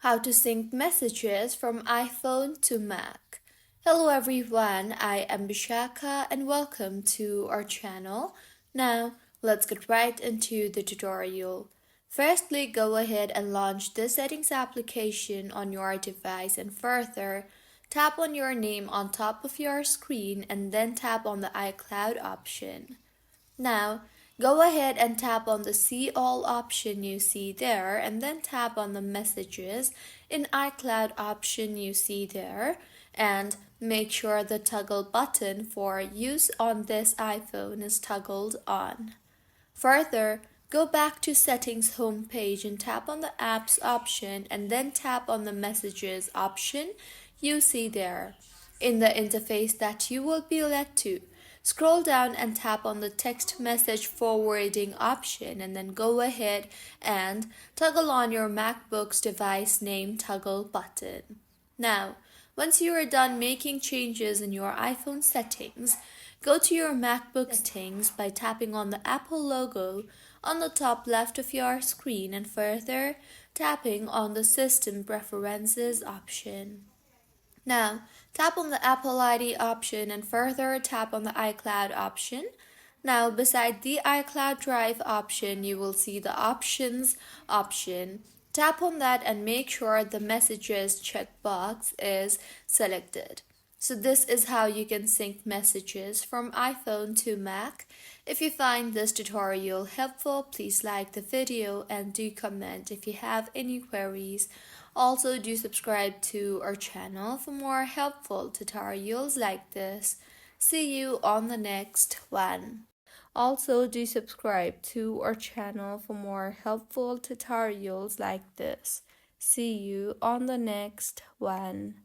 How to sync messages from iPhone to Mac. Hello everyone, I am Bishaka and welcome to our channel. Now, let's get right into the tutorial. Firstly, go ahead and launch the settings application on your device and further, tap on your name on top of your screen and then tap on the iCloud option. Now, go ahead and tap on the See All option you see there and then tap on the Messages in iCloud option you see there and make sure the toggle button for Use on this iPhone is toggled on. Further, go back to Settings homepage and tap on the Apps option and then tap on the Messages option you see there. In the interface that you will be led to, scroll down and tap on the text message forwarding option and then go ahead and toggle on your MacBook's device name toggle button. Now, once you are done making changes in your iPhone settings, go to your MacBook settings by tapping on the Apple logo on the top left of your screen and further tapping on the System Preferences option. Now, tap on the Apple ID option and further tap on the iCloud option. Now, beside the iCloud Drive option, you will see the Options option. Tap on that and make sure the Messages checkbox is selected. So this is how you can sync messages from iPhone to Mac. If you find this tutorial helpful, please like the video and do comment if you have any queries. Also, do subscribe to our channel for more helpful tutorials like this. See you on the next one. Also, do subscribe to our channel for more helpful tutorials like this. See you on the next one.